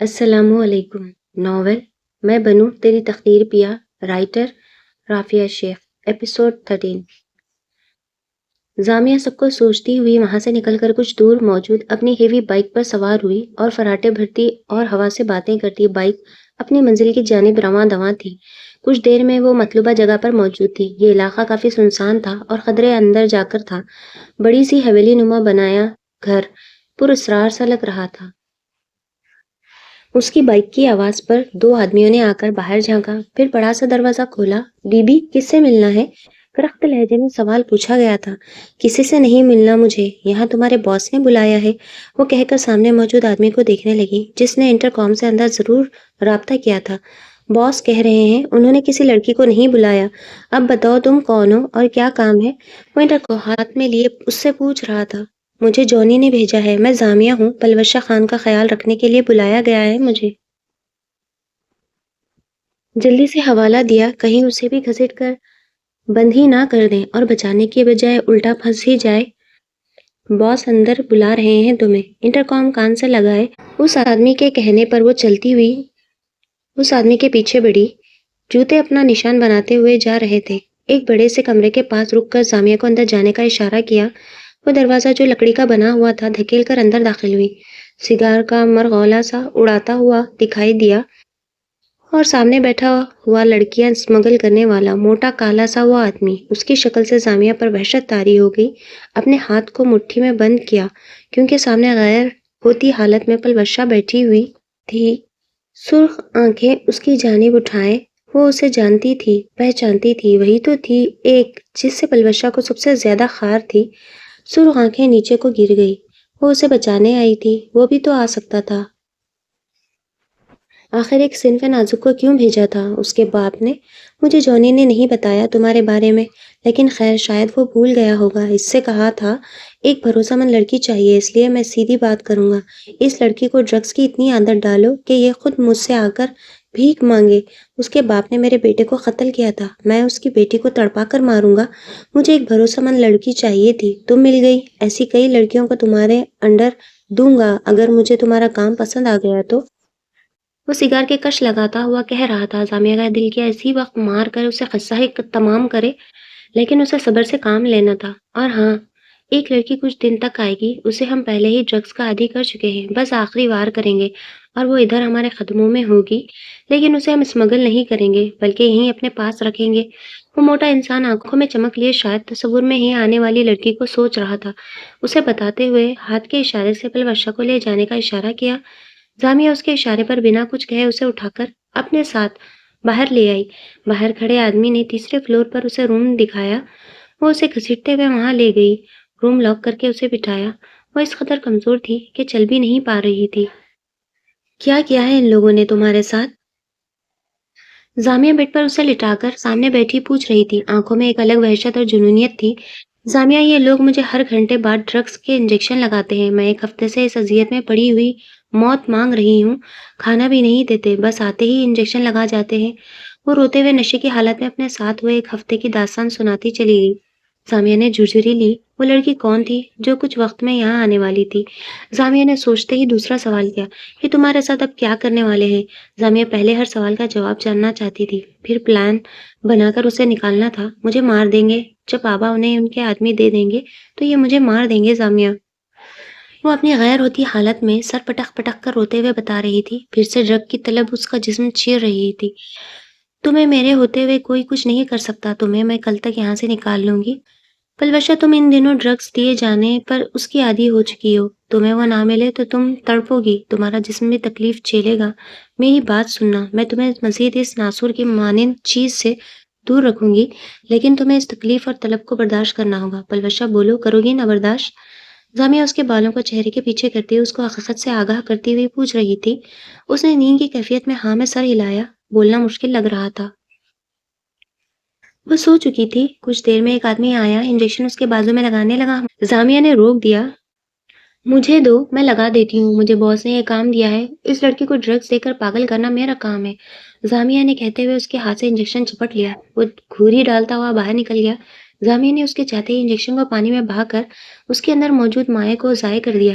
السلام علیکم۔ ناول میں بنوں تیری تقدیر پیا، رائٹر رافیہ شیخ، ایپیسوڈ 13۔ زامیہ سب کو سوچتی ہوئی وہاں سے نکل کر کچھ دور موجود اپنی ہیوی بائک پر سوار ہوئی اور فراٹے بھرتی اور ہوا سے باتیں کرتی بائک اپنی منزل کی جانب رواں دواں تھی۔ کچھ دیر میں وہ مطلوبہ جگہ پر موجود تھی۔ یہ علاقہ کافی سنسان تھا اور قدرے اندر جا کر تھا۔ بڑی سی حویلی نما بنایا گھر پر اسرار سا لگ رہا تھا۔ اس کی بائک کی آواز پر دو آدمیوں نے آ کر باہر جھانکا، پھر بڑا سا دروازہ کھولا۔ بی بی، کس سے ملنا ہے؟ کرخت لہجے میں سوال پوچھا گیا تھا۔ کسی سے نہیں ملنا مجھے، یہاں تمہارے باس نے بلایا ہے، وہ کہہ کر سامنے موجود آدمی کو دیکھنے لگی جس نے انٹر کام سے اندر ضرور رابطہ کیا تھا۔ باس کہہ رہے ہیں انہوں نے کسی لڑکی کو نہیں بلایا۔ اب بتاؤ تم کون ہو اور کیا کام ہے؟ وہ انٹر کو ہاتھ میں لیے اس سے پوچھ رہا تھا۔ مجھے جونی نے بھیجا ہے، میں زامیہ ہوں، پلوشہ خان کا خیال رکھنے کے لیے بلایا گیا ہے مجھے۔ جلدی سے حوالہ دیا، کہیں اسے بھی گھسیٹ کر بند ہی نہ کر دیں اور بچانے کی بجائے الٹا پھنس ہی جائے۔ باس اندر بلا رہے ہیں تمہیں، انٹر کام کان سے لگائے۔ اس آدمی کے کہنے پر وہ چلتی ہوئی اس آدمی کے پیچھے بڑھی۔ جوتے اپنا نشان بناتے ہوئے جا رہے تھے۔ ایک بڑے سے کمرے کے پاس رک کر زامیہ کو اندر جانے کا اشارہ کیا۔ وہ دروازہ جو لکڑی کا بنا ہوا تھا دھکیل کر اندر داخل ہوئی۔ سگار کا مرغولا سا اڑاتا ہوا دکھائی دیا اور سامنے بیٹھا ہوا لڑکیاں اسمگل کرنے والا موٹا کالا سا وہ آدمی۔ اس کی شکل سے زامیہ پر وحشت طاری ہو گئی۔ اپنے ہاتھ کو مٹھی میں بند کیا کیونکہ سامنے غیر ہوتی حالت میں پلوشہ بیٹھی ہوئی تھی۔ سرخ آنکھیں اس کی جانب اٹھائے، وہ اسے جانتی تھی، پہچانتی تھی، وہی تو تھی ایک جس سے پلوشہ کو سب سے زیادہ خار تھی۔ سرخ آنکھیں نیچے کو گر گئی۔ وہ اسے بچانے آئی تھی، وہ بھی تو آ سکتا تھا۔ آخر ایک صنف نازک کو کیوں بھیجا تھا اس کے باپ نے؟ مجھے جونی نے نہیں بتایا تمہارے بارے میں، لیکن خیر شاید وہ بھول گیا ہوگا۔ اس سے کہا تھا ایک بھروسہ مند لڑکی چاہیے، اس لیے میں سیدھی بات کروں گا۔ اس لڑکی کو ڈرگس کی اتنی عادت ڈالو کہ یہ خود مجھ سے آ کر بھیک مانگے۔ اس کے باپ نے میرے بیٹے کو قتل کیا تھا، میں اس کی بیٹی کو تڑپا کر ماروں گا۔ مجھے ایک بھروسہ مند لڑکی چاہیے تھی، تم مل گئی۔ ایسی کئی لڑکیوں کو تمہارے انڈر دوں گا اگر مجھے تمہارا کام پسند آ گیا تو۔ وہ سگار کے کش لگاتا ہوا کہہ رہا تھا۔ زامیہ کا دل کیا اسی وقت مار کر اسے قصہ ہی تمام کرے، لیکن اسے صبر سے کام لینا تھا۔ اور ہاں، ایک لڑکی کچھ دن تک آئے گی، اسے ہم پہلے ہی ڈرگس کا عادی کر چکے ہیں، بس آخری وار کریں گے اور وہ ادھر ہمارے قدموں میں ہوگی، لیکن اسے ہم اسمگل نہیں کریں گے بلکہ یہیں اپنے پاس رکھیں گے۔ وہ موٹا انسان آنکھوں میں چمک لیے شاید تصور میں ہی آنے والی لڑکی کو سوچ رہا تھا۔ اسے بتاتے ہوئے ہاتھ کے اشارے سے پلوشہ کو لے جانے کا اشارہ کیا۔ زامیہ اس کے اشارے پر بنا کچھ کہے اسے اٹھا کر اپنے ساتھ باہر لے آئی۔ باہر کھڑے آدمی نے تیسرے فلور پر اسے روم دکھایا۔ وہ اسے گھسیٹتے ہوئے وہاں لے گئی، روم لاک کر کے اسے بٹھایا۔ وہ اس قدر کمزور تھی کہ چل بھی نہیں پا رہی تھی۔ کیا کیا ہے ان لوگوں نے تمہارے ساتھ؟ زامیہ بیڈ پر اسے لٹا کر سامنے بیٹھی پوچھ رہی تھی۔ آنکھوں میں ایک الگ وحشت اور جنونیت تھی۔ زامیہ، یہ لوگ مجھے ہر گھنٹے بعد ڈرگس کے انجیکشن لگاتے ہیں، میں ایک ہفتے سے اس اذیت میں پڑی ہوئی موت مانگ رہی ہوں، کھانا بھی نہیں دیتے، بس آتے ہی انجیکشن لگا جاتے ہیں۔ وہ روتے ہوئے نشے کی حالت میں اپنے ساتھ ہوئے ایک ہفتے کی داستان سناتی چلی گئی۔ زامیہ نے جھرجھری لی، وہ لڑکی کون تھی جو کچھ وقت میں یہاں آنے والی تھی؟ زامیہ نے سوچتے ہی دوسرا سوال کیا، یہ تمہارے ساتھ اب کیا کرنے والے ہیں؟ زامیہ پہلے ہر سوال کا جواب جاننا چاہتی تھی، پھر پلان بنا کر اسے نکالنا تھا۔ مجھے مار دیں گے، جب بابا انہیں ان کے آدمی دے دیں گے تو یہ مجھے مار دیں گے۔ زامیہ وہ اپنی غیر ہوتی حالت میں سر پٹک پٹک کر روتے ہوئے بتا رہی تھی، پھر سے ڈرگ کی طلب اس کا جسم چیر رہی تھی۔ تمہیں میرے ہوتے ہوئے کوئی کچھ نہیں کر سکتا، تمہیں میں کل تک یہاں سے نکال لوں گی۔ پلوشہ، تم ان دنوں ڈرگس دیے جانے پر اس کی عادی ہو چکی ہو، تمہیں وہ نہ ملے تو تم تڑپو گی، تمہارا جسم بھی تکلیف جھیلے گا۔ میری بات سننا، میں تمہیں مزید اس ناسور کی مانند چیز سے دور رکھوں گی، لیکن تمہیں اس تکلیف اور طلب کو برداشت کرنا ہوگا۔ پلوشہ، بولو، کرو گی نہ برداشت؟ زامیہ اس کے بالوں کو چہرے کے پیچھے کرتے ہوئے اس کو حقیقت سے آگاہ کرتی ہوئی پوچھ رہی تھی۔ اس نے نیند کی کیفیت میں ہاں میں سر ہلایا، بولنا مشکل لگ رہا تھا۔ وہ سو چکی تھی۔ کچھ دیر میں ایک آدمی آیا، انجیکشن اس کے بازو میں لگانے لگا۔ زامیہ نے روک دیا، مجھے دو، میں لگا دیتی ہوں، مجھے باس نے یہ کام دیا ہے، اس لڑکی کو ڈرگس دے کر پاگل کرنا میرا کام ہے۔ زامیہ نے کہتے ہوئے اس کے ہاتھ سے انجیکشن چپٹ لیا۔ وہ گھوری ڈالتا ہوا باہر نکل گیا۔ زامیہ نے اس کے چاہتے ہی انجیکشن کو پانی میں بہا کر اس کے اندر موجود مائع کو ضائع کر دیا۔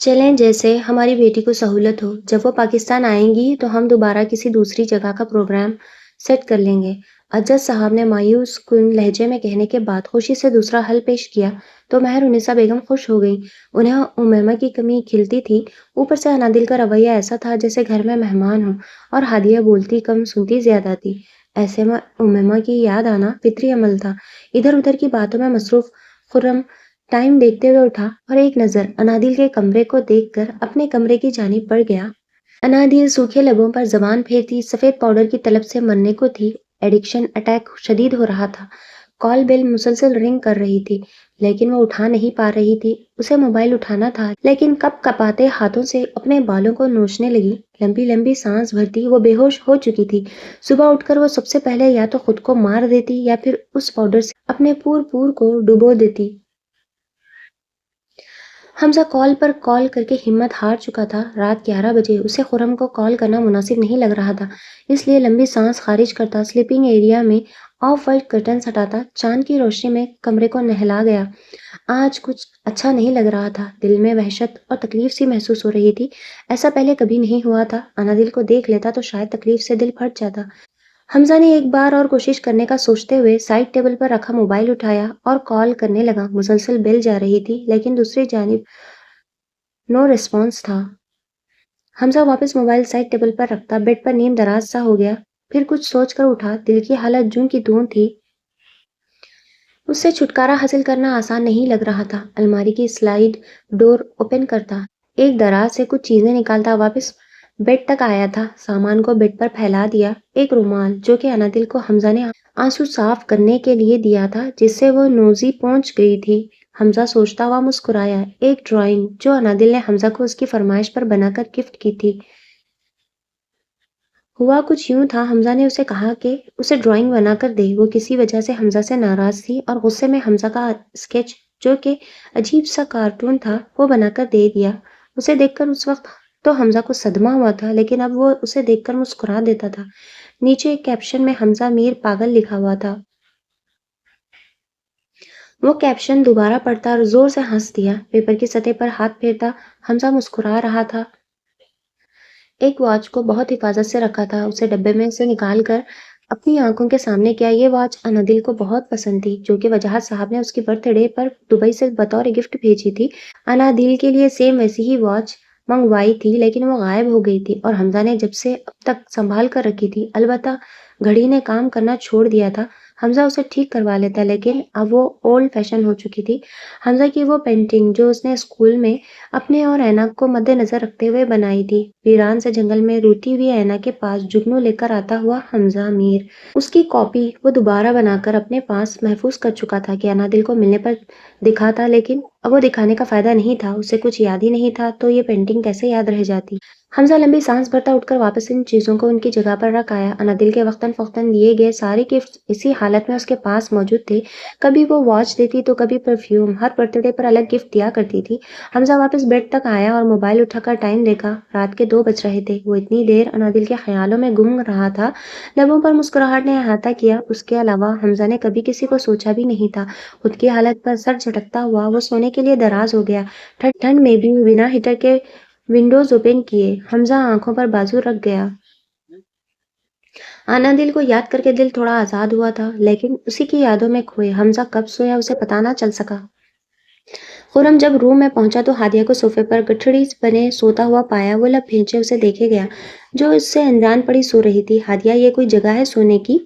چلیں جیسے ہماری بیٹی کو سہولت ہو، جب وہ پاکستان آئیں گی تو ہم دوبارہ کسی دوسری جگہ کا پروگرام سیٹ کر لیں گے۔ اجز صاحب نے مایوس کن لہجے میں کہنے کے بعد خوشی سے دوسرا حل پیش کیا تو مہر النساء بیگم خوش ہو گئی۔ انہیں امیمہ کی کمی کھلتی تھی، اوپر سے انادل کا رویہ ایسا تھا جیسے گھر میں مہمان ہوں، اور ہادیہ بولتی کم سنتی زیادہ تھی۔ ایسے میں امیمہ کی یاد آنا فطری عمل تھا۔ ادھر ادھر کی باتوں میں مصروف خرم ٹائم دیکھتے ہوئے اٹھا اور ایک نظر انادل کے کمرے کو دیکھ کر اپنے کمرے کی جانب بڑھ گیا۔ انادل سوکھے لبوں پر زبان پھیرتی سفید پاؤڈر کی طلب سے مرنے کو تھی۔ ایڈکشن اٹیک شدید ہو رہا تھا۔ کال بیل مسلسل رنگ کر رہی تھی لیکن وہ اٹھا نہیں پا رہی تھی۔ اسے موبائل اٹھانا تھا لیکن کپ کپاتے ہاتھوں سے اپنے بالوں کو نوچنے لگی۔ لمبی لمبی سانس بھرتی وہ بے ہوش ہو چکی تھی۔ صبح اٹھ کر وہ سب سے پہلے یا تو خود کو مار دیتی یا پھر اس پاؤڈر سے اپنے پور کو ڈبو دیتی۔ حمزہ کال پر کال کر کے ہمت ہار چکا تھا۔ رات 11 بجے اسے خرم کو کال کرنا مناسب نہیں لگ رہا تھا، اس لیے لمبی سانس خارج کرتا سلیپنگ ایریا میں آف وائٹ کرٹنز ہٹاتا چاند کی روشنی میں کمرے کو نہلا گیا۔ آج کچھ اچھا نہیں لگ رہا تھا، دل میں وحشت اور تکلیف سی محسوس ہو رہی تھی۔ ایسا پہلے کبھی نہیں ہوا تھا۔ انادل کو دیکھ لیتا تو شاید تکلیف سے دل پھٹ جاتا۔ حمزہ نے ایک بار اور کوشش کرنے کا سوچتے ہوئے سائڈ ٹیبل پر رکھا موبائل اٹھایا اور کال کرنے لگا۔ مسلسل بیل جا رہی تھی لیکن دوسری جانب نو ریسپانس تھا۔ حمزہ واپس موبائل سائڈ ٹیبل پر رکھتا بیڈ پر نیم دراز سا ہو گیا، پھر کچھ سوچ کر اٹھا۔ دل کی حالت جوں کی توں تھی۔ اس سے چھٹکارا حاصل کرنا آسان نہیں لگ رہا تھا۔ الماری کی سلائیڈ ڈور اوپن کرتا، ایک دراز سے کچھ چیزیں نکالتا، واپس بیڈ تک آیا تھا، سامان کو بیڈ پر پھیلا دیا۔ ایک رومال جو کہ انادل کو حمزہ نے آنسو صاف کرنے کے لیے دیا تھا جس سے وہ نوزی پہنچ گئی تھی۔ حمزہ سوچتا ہوا مسکرایا۔ ایک ڈرائنگ جو انادل نے حمزہ کو اس کی فرمائش پر بنا کر گفٹ کی تھی۔ ہوا کچھ یوں تھا، حمزہ نے اسے کہا کہ اسے ڈرائنگ بنا کر دے۔ وہ کسی وجہ سے حمزہ سے ناراض تھی اور غصے میں حمزہ کا اسکیچ جو کہ عجیب سا کارٹون تھا وہ بنا کر دے دیا۔ اسے دیکھ کر اس وقت تو حمزہ کو صدمہ ہوا تھا لیکن اب وہ اسے دیکھ کر مسکرا دیتا تھا۔ نیچے ایک کیپشن میں حمزہ میر پاگل لکھا ہوا تھا۔ وہ کیپشن دوبارہ پڑھتا اور زور سے ہنس دیا۔ پیپر کی سطح پر ہاتھ پھیرتا حمزہ مسکرا رہا تھا۔ ایک واچ کو بہت حفاظت سے رکھا تھا، اسے ڈبے میں سے نکال کر اپنی آنکھوں کے سامنے کیا۔ یہ واچ انادل کو بہت پسند تھی جو کہ وجاہت صاحب نے اس کی برتھ ڈے پر دبئی سے بطور گفٹ بھیجی تھی۔ انادل کے لیے سیم ویسی ہی واچ منگوائی تھی لیکن وہ غائب ہو گئی تھی اور حمزہ نے جب سے اب تک سنبھال کر رکھی تھی۔ البتہ گھڑی نے کام کرنا چھوڑ دیا تھا۔ حمزہ اسے ٹھیک کروا لیتا لیکن اب وہ اولڈ فیشن ہو چکی تھی۔ حمزہ کی وہ پینٹنگ جو اس نے اسکول میں اپنے اور اینا کو مد نظر رکھتے ہوئے بنائی تھی، ویران سے جنگل میں روتی ہوئی اینا کے پاس جگنو لے کر آتا ہوا حمزہ میر، اس کی کاپی وہ دوبارہ بنا کر اپنے پاس محفوظ کر چکا تھا کہ انادل کو ملنے پر دکھاتا، لیکن اب وہ دکھانے کا فائدہ نہیں تھا، اسے کچھ یاد ہی نہیں تھا تو یہ پینٹنگ کیسے یاد رہ جاتی۔ حمزہ لمبی سانس بھرتا اٹھ کر واپس ان چیزوں کو ان کی جگہ پر رکھ آیا۔ انادل کے وقتاً فوقتاً دیے گئے سارے گفٹ اسی حالت میں اس کے پاس موجود تھے، کبھی وہ واچ دیتی تو کبھی پرفیوم، ہر برتھ ڈے پر الگ گفٹ دیا کرتی تھی۔ حمزہ واپس بیڈ تک آیا اور موبائل اٹھا کر ٹائم دیکھا، رات کے 2 بج رہے تھے۔ وہ اتنی دیر انادل کے خیالوں میں گم رہا تھا، لبوں پر مسکراہٹ نے احاطہ کیا۔ اس کے علاوہ حمزہ نے کبھی کسی کو سوچا بھی نہیں تھا۔ خود کی حالت پر سر جھٹکتا ہوا وہ سونے کے لیے دراز ہو گیا۔ ٹھنڈ میں بھی بنا ہیٹر کے ونڈوز اوپن کیے حمزہ آنکھوں پر بازو رکھ گیا۔ انادل کو یاد کر کے دل تھوڑا آزاد ہوا تھا لیکن اسی کی یادوں میں کھوئے حمزہ کب سویا اسے پتہ نہ چل سکا۔ خرم جب روم میں پہنچا تو ہادیہ کو صوفے پر گٹھڑی بنے سوتا ہوا پایا۔ وہ لب بھینچے اسے دیکھے گیا جو اس سے انجان پڑی سو رہی تھی۔ ہادیہ، یہ کوئی جگہ ہے سونے کی؟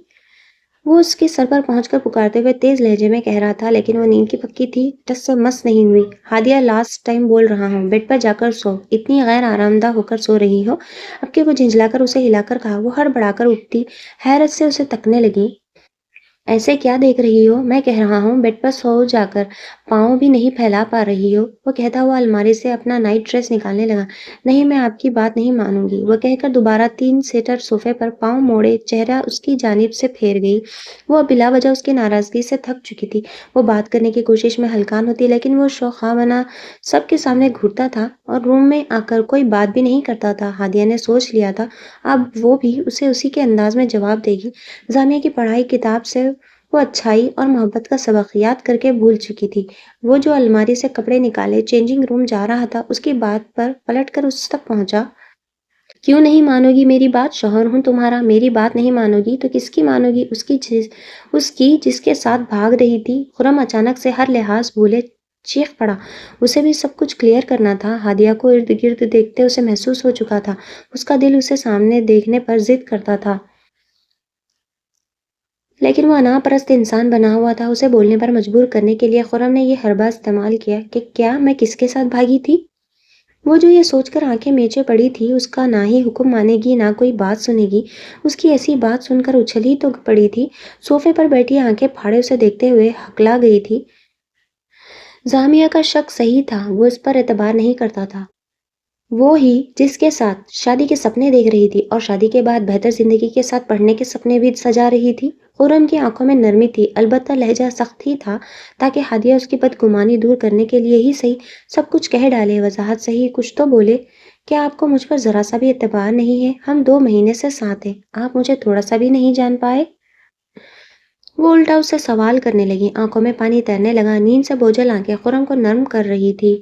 وہ اس کے سر پر پہنچ کر پکارتے ہوئے تیز لہجے میں کہہ رہا تھا لیکن وہ نیند کی پکی تھی، ٹس سے مس نہیں ہوئی۔ ہادیہ، لاسٹ ٹائم بول رہا ہوں، بیڈ پر جا کر سو، اتنی غیر آرامدہ ہو کر سو رہی ہو۔ اب کہ وہ جھنجھلا کر اسے ہلا کر کہا۔ وہ ہڑبڑا کر اٹھتی، حیرت سے اسے تکنے لگی۔ ایسے کیا دیکھ رہی ہو؟ میں کہہ رہا ہوں بیڈ پر سو جا کر، پاؤں بھی نہیں پھیلا پا رہی ہو، وہ کہتا ہوا الماری سے اپنا نائٹ ڈریس نکالنے لگا۔ نہیں، میں آپ کی بات نہیں مانوں گی، وہ کہہ کر دوبارہ 3 سیٹر صوفے پر پاؤں موڑے چہرہ اس کی جانب سے پھیر گئی۔ وہ اب بلا وجہ اس کی ناراضگی سے تھک چکی تھی۔ وہ بات کرنے کی کوشش میں ہلکان ہوتی لیکن وہ شوخ بنا سب کے سامنے گھورتا تھا اور روم میں آ کر کوئی بات بھی نہیں کرتا تھا۔ ہادیہ نے سوچ لیا تھا اب وہ بھی اسے اسی کے انداز میں جواب دے گی۔ جامعہ کی پڑھائی کتاب سے وہ اچھائی اور محبت کا سبق یاد کر کے بھول چکی تھی۔ وہ جو الماری سے کپڑے نکالے چینجنگ روم جا رہا تھا، اس کی بات پر پلٹ کر اس تک پہنچا۔ کیوں نہیں مانو گی میری بات؟ شوہر ہوں تمہارا، میری بات نہیں مانو گی تو کس کی مانو گی؟ اس کی جس کے ساتھ بھاگ رہی تھی۔ خرم اچانک سے ہر لحاظ بھولے چیخ پڑا۔ اسے بھی سب کچھ کلیئر کرنا تھا۔ ہادیہ کو ارد گرد دیکھتے اسے محسوس ہو چکا تھا، اس کا دل اسے سامنے دیکھنے پر ضد کرتا تھا، لیکن وہ انا پرست انسان بنا ہوا تھا۔ اسے بولنے پر مجبور کرنے کے لیے خرم نے یہ حربہ استعمال کیا کہ کیا میں کس کے ساتھ بھاگی تھی؟ وہ جو یہ سوچ کر آنکھیں میچے پڑی تھی، اس کا نہ ہی حکم مانے گی نہ کوئی بات سنے گی، اس کی ایسی بات سن کر اچھلی تو پڑی تھی، صوفے پر بیٹھی آنکھیں پھاڑے اسے دیکھتے ہوئے ہکلا گئی تھی۔ زامیہ کا شک صحیح تھا، وہ اس پر اعتبار نہیں کرتا تھا۔ وہ ہی جس کے ساتھ شادی کے سپنے دیکھ رہی تھی اور شادی کے بعد بہتر زندگی کے ساتھ پڑھنے کے سپنے بھی سجا رہی تھی۔ خرم کی آنکھوں میں نرمی تھی، البتہ لہجہ سخت ہی تھا، تاکہ ہادیہ اس کی بدگمانی دور کرنے کے لیے ہی صحیح سب کچھ کہہ ڈالے، وضاحت صحیح کچھ تو بولے۔ کیا آپ کو مجھ پر ذرا سا بھی اعتبار نہیں ہے؟ ہم 2 مہینے سے ساتھ ہیں، آپ مجھے تھوڑا سا بھی نہیں جان پائے؟ وہ الٹا اس سے سوال کرنے لگی، آنکھوں میں پانی تیرنے لگا، نیند سے بوجھل آنکھیں خرم کو نرم کر رہی تھی۔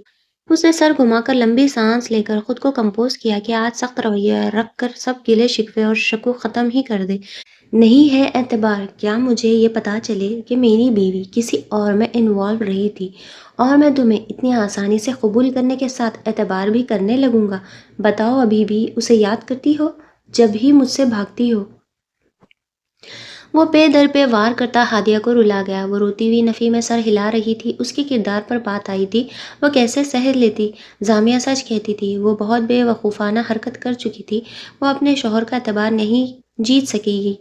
اس نے سر گھما کر لمبی سانس لے کر خود کو کمپوز کیا کہ آج سخت رویہ رکھ کر سب گلے شکوے اور شکوک ختم ہی کر دے۔ نہیں ہے اعتبار؟ کیا مجھے یہ پتا چلے کہ میری بیوی کسی اور میں انوالو رہی تھی اور میں تمہیں اتنی آسانی سے قبول کرنے کے ساتھ اعتبار بھی کرنے لگوں گا؟ بتاؤ، ابھی بھی اسے یاد کرتی ہو جب ہی مجھ سے بھاگتی ہو؟ وہ پے در پہ وار کرتا ہادیہ کو رلا گیا۔ وہ روتی ہوئی نفی میں سر ہلا رہی تھی۔ اس کے کردار پر بات آئی تھی، وہ کیسے سہ لیتی؟ زامیہ سچ کہتی تھی، وہ بہت بے وقوفانہ حرکت کر چکی تھی۔ وہ اپنے شوہر کا اعتبار نہیں جیت سکے گی۔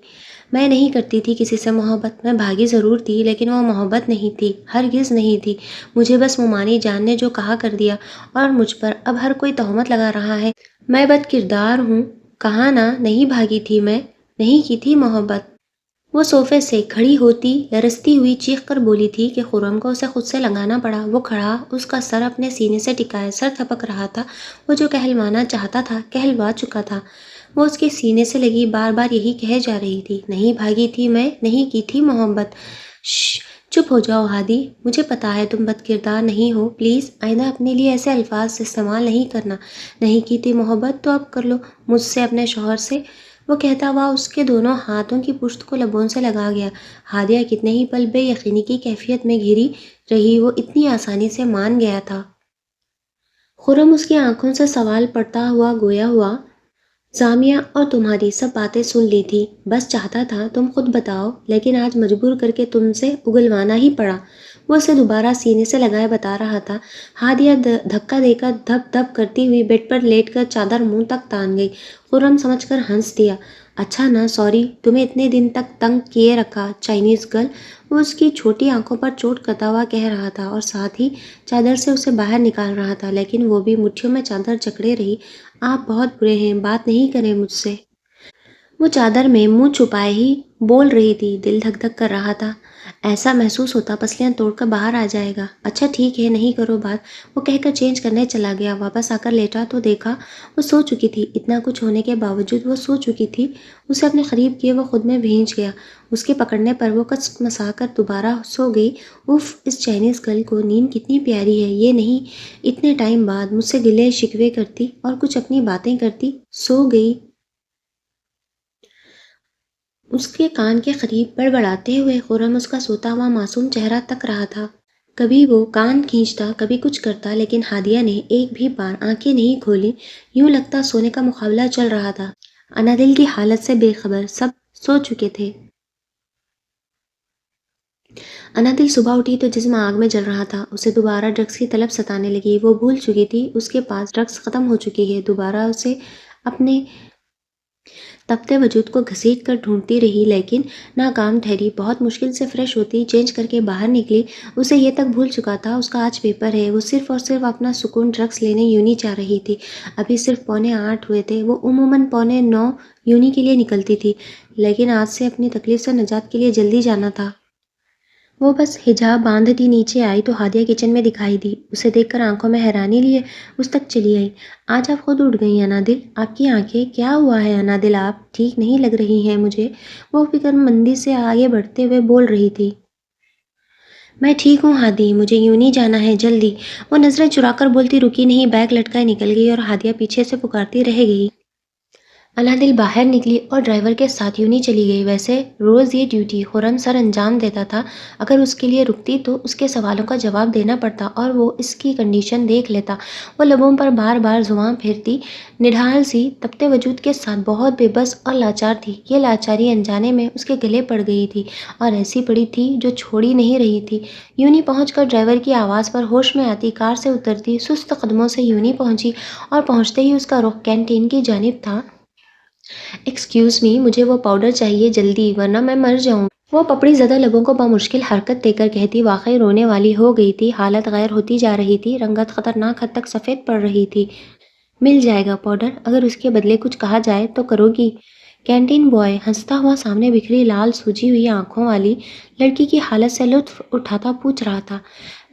میں نہیں کرتی تھی کسی سے محبت، میں بھاگی ضرور تھی، لیکن وہ محبت نہیں تھی، ہرگز نہیں تھی۔ مجھے بس مومانی جان نے جو کہا کر دیا، اور مجھ پر اب ہر کوئی تہمت لگا رہا ہے۔ میں بد کردار ہوں، کہا نا؟ نہیں بھاگی تھی میں، نہیں کی تھی محبت۔ وہ صوفے سے کھڑی ہوتی لرزتی ہوئی چیخ کر بولی تھی کہ خرم کو اسے خود سے لگانا پڑا۔ وہ کھڑا، اس کا سر اپنے سینے سے ٹکائے سر تھپک رہا تھا۔ وہ جو کہلوانا چاہتا تھا کہلوا چکا تھا۔ وہ اس کے سینے سے لگی بار بار یہی کہے جا رہی تھی، نہیں بھاگی تھی میں، نہیں کی تھی محبت۔ شش، چپ ہو جاؤ ہادی، مجھے پتا ہے تم بد کردار نہیں ہو، پلیز آئندہ اپنے لیے ایسے الفاظ استعمال نہیں کرنا۔ نہیں کی تھی محبت تو اب کر لو مجھ سے، اپنے شوہر سے۔ وہ کہتا ہوا اس کے دونوں ہاتھوں کی پشت کو لبوں سے لگا گیا۔ ہادیہ کتنے ہی پل بے یقینی کی کیفیت میں گھری رہی، وہ اتنی آسانی سے مان گیا تھا۔ خرم اس کی آنکھوں سے سوال پڑتا ہوا گویا ہوا، زامیہ اور تمہاری سب باتیں سن لی تھی، بس چاہتا تھا تم خود بتاؤ، لیکن آج مجبور کر کے تم سے اگلوانا ہی پڑا۔ وہ اسے دوبارہ سینے سے لگائے بتا رہا تھا۔ ہادیہ دھکا دے کر دھپ دھپ کرتی ہوئی بیڈ پر لیٹ کر چادر منہ تک تان گئی۔ خرم سمجھ کر ہنس دیا، اچھا نا، سوری، تمہیں اتنے دن تک تنگ کیے رکھا، چائنیز گرل۔ وہ اس کی چھوٹی آنکھوں پر چوٹ کرتا ہوا کہہ رہا تھا اور ساتھ ہی چادر سے اسے باہر نکال رہا تھا، لیکن وہ بھی مٹھیوں میں چادر جکڑے رہی۔ آپ بہت برے ہیں، بات نہیں کریں مجھ سے۔ وہ چادر میں منہ چھپائے ہی بول رہی تھی، دل دھک دھک کر رہا تھا، ایسا محسوس ہوتا پسلیاں توڑ کر باہر آ جائے گا۔ اچھا ٹھیک ہے، نہیں کرو بات، وہ کہہ کر چینج کرنے چلا گیا۔ واپس آ کر لیٹا تو دیکھا وہ سو چکی تھی۔ اتنا کچھ ہونے کے باوجود وہ سو چکی تھی۔ اسے اپنے قریب کیے وہ خود میں بھینچ گیا۔ اس کے پکڑنے پر وہ کس مسا کر دوبارہ سو گئی۔ اف، اس چائنیز گرل کو نیند کتنی پیاری ہے، یہ نہیں اتنے ٹائم بعد مجھ سے گلے شکوے کرتی اور کچھ اپنی باتیں کرتی۔ سو گئی۔ اس کے کان کے قریب بڑبڑاتے ہوئے خرم اس کا سوتا ہوا معصوم چہرہ تک رہا تھا۔ کبھی وہ کان کھینچتا، کبھی کچھ کرتا، لیکن ہادیہ نے ایک بھی بار آنکھیں نہیں کھولیں۔ یوں لگتا سونے کا مقابلہ چل رہا تھا۔ انادل کی حالت سے بے خبر، سب سو چکے تھے۔ انادل صبح اٹھی تو جسم آگ میں جل رہا تھا۔ اسے دوبارہ ڈرگس کی طلب ستانے لگی۔ وہ بھول چکی تھی اس کے پاس ڈرگس ختم ہو چکی ہے۔ دوبارہ اسے اپنے تپتے وجود کو گھسیٹ کر ڈھونڈتی رہی، لیکن ناکام ٹھہری۔ بہت مشکل سے فریش ہوتی، چینج کر کے باہر نکلی۔ اسے یہ تک بھول چکا تھا اس کا آج پیپر ہے۔ وہ صرف اور صرف اپنا سکون ڈرگس لینے یونی جا رہی تھی۔ ابھی صرف 7:45 ہوئے تھے۔ وہ عموماً 8:45 یونی کے لیے نکلتی تھی، لیکن آج سے اپنی تکلیف سے نجات کے لیے جلدی جانا تھا۔ وہ بس حجاب باندھتی نیچے آئی تو ہادیہ کچن میں دکھائی دی۔ اسے دیکھ کر آنکھوں میں حیرانی لیے اس تک چلی آئی۔ آج آپ خود اٹھ گئی انادل، آپ کی آنکھیں، کیا ہوا ہے انادل؟ آپ ٹھیک نہیں لگ رہی ہیں مجھے، وہ فکر مندی سے آگے بڑھتے ہوئے بول رہی تھی۔ میں ٹھیک ہوں ہادی، مجھے یوں نہیں جانا ہے، جلدی۔ وہ نظریں چرا کر بولتی رکی نہیں، بیگ لٹکائے نکل گئی اور ہادیہ پیچھے سے پکارتی رہ گئی۔ انادل باہر نکلی اور ڈرائیور کے ساتھ یونی چلی گئی۔ ویسے روز یہ ڈیوٹی خرم سر انجام دیتا تھا، اگر اس کے لیے رکتی تو اس کے سوالوں کا جواب دینا پڑتا اور وہ اس کی کنڈیشن دیکھ لیتا۔ وہ لبوں پر بار بار زبان پھیرتی، نڈھال سی تپتے وجود کے ساتھ بہت بے بس اور لاچار تھی۔ یہ لاچاری انجانے میں اس کے گلے پڑ گئی تھی اور ایسی پڑی تھی جو چھوڑی نہیں رہی تھی۔ یونی پہنچ کر ڈرائیور کی آواز پر ہوش میں آتی کار سے اترتی، سست قدموں سے یونی پہنچی اور پہنچتے ہی اس کا رخ کینٹین کی جانب تھا۔ ایکسکیوز می، مجھے وہ پاؤڈر چاہیے جلدی، ورنہ میں مر جاؤں۔ وہ پپڑی زدہ لبوں کو بامشکل حرکت دے کر کہتی، واقعی رونے والی ہو گئی تھی، حالت غیر ہوتی جا رہی تھی، رنگت خطرناک حد تک سفید پڑ رہی تھی۔ مل جائے گا پاؤڈر، اگر اس کے بدلے کچھ کہا جائے تو کرو گی؟ کینٹین بوائے ہنستا ہوا سامنے بکھری لال سوجی ہوئی آنکھوں والی لڑکی کی حالت سے لطف اٹھاتا پوچھ رہا تھا۔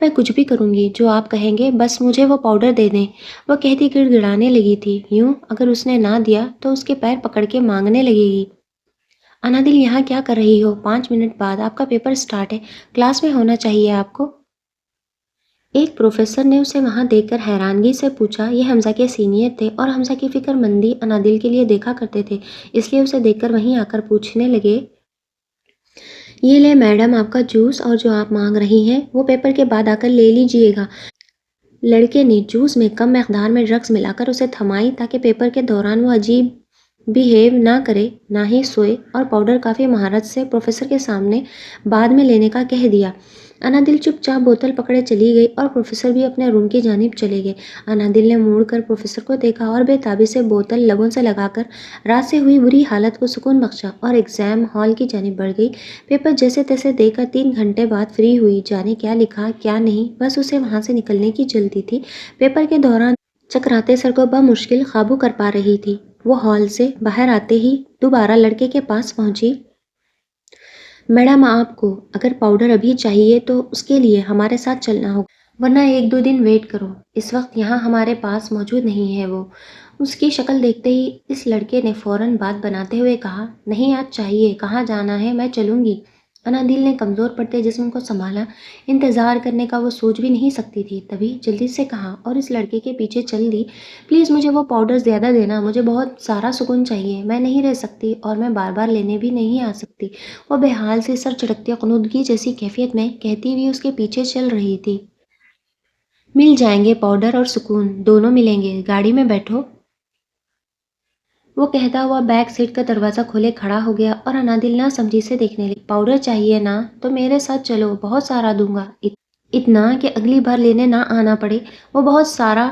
میں کچھ بھی کروں گی، جو آپ کہیں گے، بس مجھے وہ پاؤڈر دے دیں، وہ کہتی گڑ گڑانے لگی تھی۔ یوں اگر اس نے نہ دیا تو اس کے پیر پکڑ کے مانگنے لگے گی۔ انادل یہاں کیا کر رہی ہو؟ 5 منٹ بعد آپ کا پیپر سٹارٹ ہے، کلاس میں ہونا چاہیے آپ کو۔ ایک پروفیسر نے اسے وہاں دیکھ کر حیرانگی سے پوچھا۔ یہ حمزہ کے سینئر تھے اور حمزہ کی فکر مندی انادل کے لیے دیکھا کرتے تھے، اس لیے اسے دیکھ کر وہیں آ کر پوچھنے لگے، یہ لے میڈم آپ کا جوس، اور جو آپ مانگ رہی ہیں وہ پیپر کے بعد آ کر لے لیجیے گا۔ لڑکے نے جوس میں کم مقدار میں ڈرگس ملا کر اسے تھمائی تاکہ پیپر کے دوران وہ عجیب بیہیو نہ کرے، نہ ہی سوئے، اور پاؤڈر کافی مہارت سے پروفیسر کے سامنے بعد میں لینے کا کہہ دیا۔ انادل چپ چاپ بوتل پکڑے چلی گئی اور پروفیسر بھی اپنے روم کی جانب چلے گئے۔ انادل نے موڑ کر پروفیسر کو دیکھا اور بے تابی سے بوتل لبوں سے لگا کر رات سے ہوئی بری حالت کو سکون بخشا اور ایگزام ہال کی جانب بڑھ گئی۔ پیپر جیسے تیسے دے کر 3 گھنٹے بعد فری ہوئی، جانے کیا لکھا کیا نہیں، بس اسے وہاں سے نکلنے کی جلدی تھی۔ پیپر کے دوران چکراتے سر کو بمشکل قابو کر پا رہی تھی۔ وہ ہال سے باہر آتے ہی دوبارہ لڑکے کے پاس پہنچی۔ میڈم آپ کو اگر پاؤڈر ابھی چاہیے تو اس کے لیے ہمارے ساتھ چلنا ہوگا، ورنہ 1-2 دن ویٹ کرو، اس وقت یہاں ہمارے پاس موجود نہیں ہے وہ۔ اس کی شکل دیکھتے ہی اس لڑکے نے فوراً بات بناتے ہوئے کہا، نہیں آج چاہیے، کہاں جانا ہے، میں چلوں گی۔ انادل نے کمزور پڑتے جسم کو سنبھالا، انتظار کرنے کا وہ سوچ بھی نہیں سکتی تھی، تبھی جلدی سے کہا اور اس لڑکے کے پیچھے چل دی، پلیز مجھے وہ پاؤڈر زیادہ دینا، مجھے بہت سارا سکون چاہیے، میں نہیں رہ سکتی اور میں بار بار لینے بھی نہیں آ سکتی۔ وہ بے حال سی سر چڑکتی غنودگی جیسی کیفیت میں کہتی ہوئی اس کے پیچھے چل رہی تھی۔ مل جائیں گے پاؤڈر اور سکون، دونوں ملیں گے، گاڑی میں بیٹھو۔ وہ کہتا ہوا بیک سیٹ کا دروازہ کھولے کھڑا ہو گیا اور انادل نہ سمجھی سے دیکھنے لگی۔ پاؤڈر چاہیے نا تو میرے ساتھ چلو، بہت سارا دوں گا، اتنا کہ اگلی بار لینے نہ آنا پڑے۔ وہ بہت سارا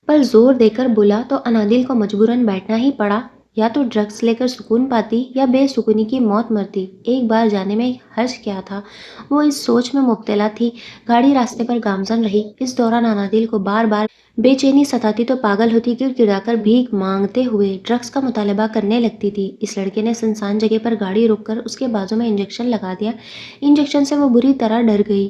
پر زور دے کر بولا تو انادل کو مجبوراً بیٹھنا ہی پڑا، یا تو ڈرگس لے کر سکون پاتی یا بے سکونی کی موت مرتی، ایک بار جانے میں حرج کیا تھا۔ وہ اس سوچ میں مبتلا تھی۔ گاڑی راستے پر گامزن رہی۔ اس دوران انادل کو بار بار بے چینی ستاتی تو پاگل ہوتی، گڑ گڑا کر بھیک مانگتے ہوئے ڈرگس کا مطالبہ کرنے لگتی تھی۔ اس لڑکے نے سنسان جگہ پر گاڑی روک کر اس کے بازو میں انجیکشن لگا دیا۔ انجیکشن سے وہ بری طرح ڈر گئی۔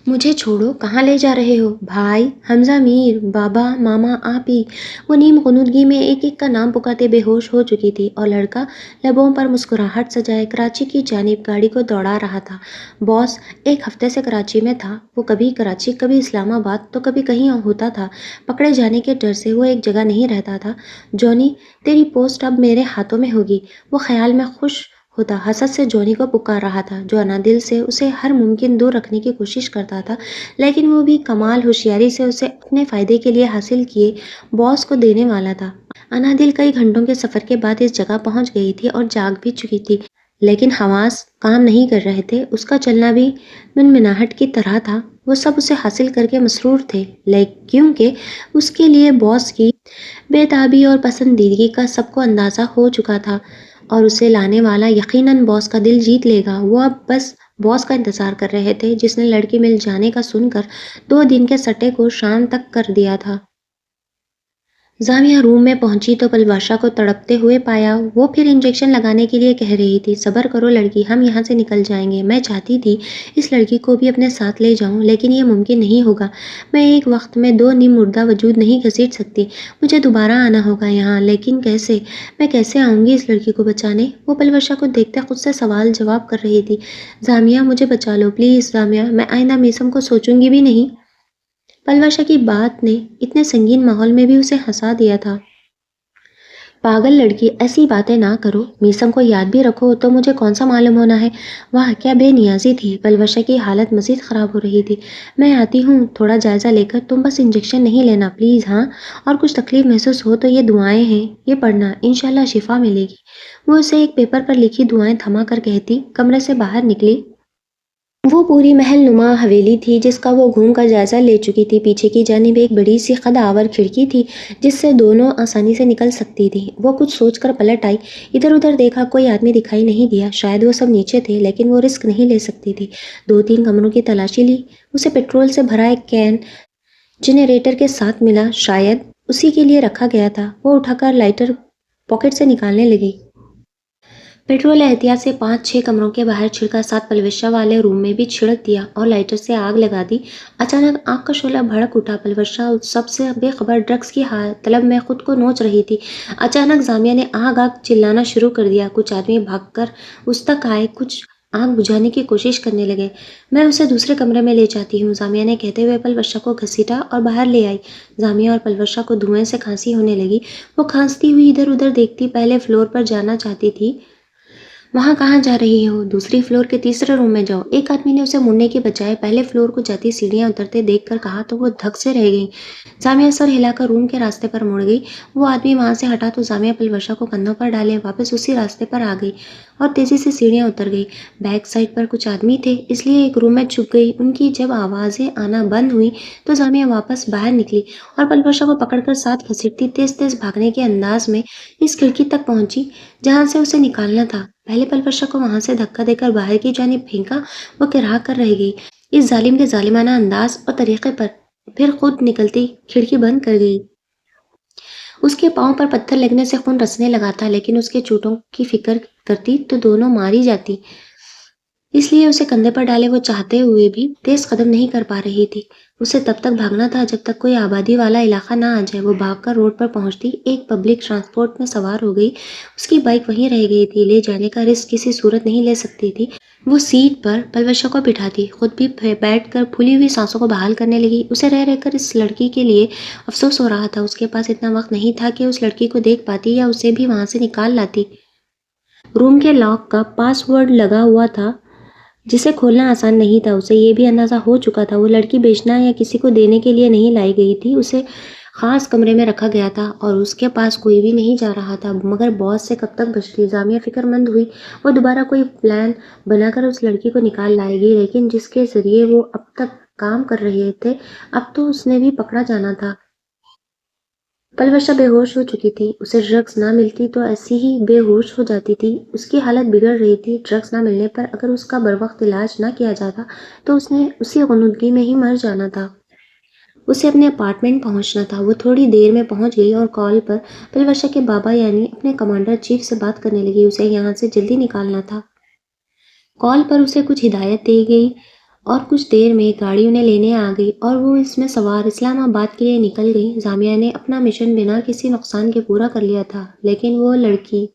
مجھے چھوڑو، کہاں لے جا رہے ہو؟ بھائی، حمزہ، میر، بابا، ماما، آپ ہی۔ وہ نیم غنودگی میں ایک ایک کا نام پکارتے بے ہوش ہو چکی تھی اور لڑکا لبوں پر مسکراہٹ سجائے کراچی کی جانب گاڑی کو دوڑا رہا تھا۔ باس 1 ہفتے سے کراچی میں تھا۔ وہ کبھی کراچی، کبھی اسلام آباد تو کبھی کہیں اور ہوتا تھا۔ پکڑے جانے کے ڈر سے وہ ایک جگہ نہیں رہتا تھا۔ جونی، تیری پوسٹ اب میرے ہاتھوں میں ہوگی، وہ خیال میں خوش ہوتا حسد سے جونی کو پکار رہا تھا، جو انادل سے اسے ہر ممکن دور رکھنے کی کوشش کرتا تھا، لیکن وہ بھی کمال ہوشیاری سے اسے اپنے فائدے کے لیے حاصل کیے باس کو دینے والا تھا۔ انادل کئی گھنٹوں کے سفر کے بعد اس جگہ پہنچ گئی تھی اور جاگ بھی چکی تھی، لیکن حواس کام نہیں کر رہے تھے۔ اس کا چلنا بھی منمناہٹ کی طرح تھا۔ وہ سب اسے حاصل کر کے مسرور تھے، کیونکہ اس کے لیے باس کی بے تابی اور پسندیدگی کا سب کو اندازہ ہو چکا تھا، اور اسے لانے والا یقیناً باس کا دل جیت لے گا۔ وہ اب بس باس کا انتظار کر رہے تھے، جس نے لڑکی مل جانے کا سن کر 2 دن کے سٹے کو شام تک کر دیا تھا۔ زامیہ روم میں پہنچی تو پلواشا کو تڑپتے ہوئے پایا۔ وہ پھر انجیکشن لگانے کے لیے کہہ رہی تھی، صبر کرو لڑکی، ہم یہاں سے نکل جائیں گے۔ میں چاہتی تھی اس لڑکی کو بھی اپنے ساتھ لے جاؤں، لیکن یہ ممکن نہیں ہوگا۔ میں ایک وقت میں دو نیم مردہ وجود نہیں گھسیٹ سکتی۔ مجھے دوبارہ آنا ہوگا یہاں، لیکن کیسے؟ میں کیسے آؤں گی اس لڑکی کو بچانے؟ وہ پلواشا کو دیکھتے خود سے سوال جواب کر رہی تھی۔ زامیہ مجھے بچا لو پلیز زامیہ، میں آئندہ میسم کو سوچوں گی بھی نہیں۔ پلواشا کی بات نے اتنے سنگین ماحول میں بھی اسے ہنسا دیا تھا۔ پاگل لڑکی، ایسی باتیں نہ کرو، میسم کو یاد بھی رکھو تو مجھے کون سا معلوم ہونا ہے؟ واہ کیا بے نیازی تھی۔ پلوشا کی حالت مزید خراب ہو رہی تھی۔ میں آتی ہوں تھوڑا جائزہ لے کر، تم بس انجیکشن نہیں لینا پلیز، ہاں؟ اور کچھ تکلیف محسوس ہو تو یہ دعائیں ہیں، یہ پڑھنا، انشاءاللہ شفا ملے گی۔ وہ اسے ایک پیپر پر لکھی دعائیں تھما کر کہتی کمرے سے باہر نکلی۔ وہ پوری محل نما حویلی تھی جس کا وہ گھوم کر جائزہ لے چکی تھی۔ پیچھے کی جانب ایک بڑی سی قد آور کھڑکی تھی جس سے دونوں آسانی سے نکل سکتی تھی۔ وہ کچھ سوچ کر پلٹ آئی، ادھر ادھر دیکھا، کوئی آدمی دکھائی نہیں دیا۔ شاید وہ سب نیچے تھے، لیکن وہ رسک نہیں لے سکتی تھی۔ دو تین کمروں کی تلاشی لی، اسے پیٹرول سے بھرا ایک کین جنریٹر کے ساتھ ملا، شاید اسی کے لیے رکھا گیا تھا۔ وہ اٹھا کر لائٹر پاکٹ سے نکالنے لگی۔ پیٹرول احتیاط سے 5-6 کمروں کے باہر چھڑکا، ساتھ پلوشا والے روم میں بھی چھڑک دیا اور لائٹر سے آگ لگا دی۔ اچانک آگ کا شعلہ بھڑک اٹھا۔ پلوشا سب سے بے خبر ڈرگس کی طلب میں خود کو نوچ رہی تھی۔ اچانک زامیہ نے آگ آگ چلانا شروع کر دیا۔ کچھ آدمی بھاگ کر اس تک آئے، کچھ آگ بجھانے کی کوشش کرنے لگے۔ میں اسے دوسرے کمرے میں لے جاتی ہوں، زامیہ نے کہتے ہوئے پلوشا کو گھسیٹا اور باہر لے آئی۔ زامیہ اور پلوشا کو دھوئیں سے کھانسی ہونے لگی۔ وہ کھانستی ہوئی ادھر ادھر دیکھتی، پہلے فلور پر جانا چاہتی تھی۔ وہاں کہاں جا رہی ہو؟ دوسری فلور کے تیسرے روم میں جاؤ۔ ایک آدمی نے اسے مڑنے کے بجائے پہلے فلور کو جاتی سیڑھیاں اترتے دیکھ کر کہا تو وہ دھک سے رہ گئی۔ زامیہ سر ہلا کر روم کے راستے پر مڑ گئی۔ وہ آدمی وہاں سے ہٹا تو زامیہ پلوشا کو کندھوں پر ڈالے واپس اسی راستے پر آ گئی اور تیزی سے سیڑھیاں اتر گئی۔ بیک سائڈ پر کچھ آدمی تھے، اس لیے ایک روم میں چھپ گئی۔ ان کی جب آوازیں آنا بند ہوئی تو زامیہ واپس باہر نکلی اور پلوشا کو پکڑ کر ساتھ گھسیٹتی تیز تیز بھاگنے کے انداز میں اس کھڑکی تک پہنچی جہاں سے اسے نکالنا تھا۔ پہلے پلوشا کو وہاں سے دھکا دے کر باہر کی جانب پھینکا، وہ کرا کر رہ گئی اس ظالم کے ظالمانہ انداز اور طریقے پر، پھر خود نکلتی کھڑکی بند کر گئی۔ اس کے پاؤں پر پتھر لگنے سے خون رسنے لگا تھا، لیکن اس کے چوٹوں کی فکر کرتی تو دونوں ماری جاتی، اس لیے اسے کندھے پر ڈالے وہ چاہتے ہوئے بھی تیز قدم نہیں کر پا رہی تھی۔ اسے تب تک بھاگنا تھا جب تک کوئی آبادی والا علاقہ نہ آ جائے۔ وہ بھاگ کر روڈ پر پہنچتی، ایک پبلک ٹرانسپورٹ میں سوار ہو گئی۔ اس کی بائک وہیں رہ گئی تھی، لے جانے کا رسک کسی صورت نہیں لے سکتی تھی۔ وہ سیٹ پر پلوشا کو بٹھاتی، خود بھی بیٹھ کر پھولی ہوئی سانسوں کو بحال کرنے لگی۔ اسے رہ رہ کر اس لڑکی کے لیے افسوس ہو رہا تھا۔ اس کے پاس اتنا وقت نہیں تھا کہ اس لڑکی کو دیکھ پاتی یا اسے بھی وہاں سے نکال لاتی۔ روم کے لاک کا پاس ورڈ لگا ہوا تھا جسے کھولنا آسان نہیں تھا۔ اسے یہ بھی اندازہ ہو چکا تھا وہ لڑکی بیچنا یا کسی کو دینے کے لیے نہیں لائی گئی تھی، اسے خاص کمرے میں رکھا گیا تھا اور اس کے پاس کوئی بھی نہیں جا رہا تھا۔ مگر باس سے کب تک بچتی؟ زامیہ فکر مند ہوئی۔ وہ دوبارہ کوئی پلان بنا کر اس لڑکی کو نکال لائے گی، لیکن جس کے ذریعے وہ اب تک کام کر رہے تھے، اب تو اس نے بھی پکڑا جانا تھا۔ پلوشا بے ہوش ہو چکی تھی، اسے ڈرگس نہ ملتی تو ایسی ہی بے ہوش ہو جاتی تھی۔ اس کی حالت بگڑ رہی تھی۔ ڈرگس نہ ملنے پر اگر اس کا بروقت علاج نہ کیا جاتا تو اس نے اسی غنودگی میں ہی مر جانا تھا۔ اسے اپنے اپارٹمنٹ پہنچنا تھا۔ وہ تھوڑی دیر میں پہنچ گئی اور کال پر پلوشا کے بابا یعنی اپنے کمانڈر چیف سے بات کرنے لگی۔ اسے یہاں سے جلدی نکالنا تھا۔ کال پر اسے کچھ ہدایت دی گئی اور کچھ دیر میں گاڑی انہیں لینے آ گئی اور وہ اس میں سوار اسلام آباد کے لیے نکل گئی۔ زامیہ نے اپنا مشن بنا کسی نقصان کے پورا کر لیا تھا، لیکن وہ لڑکی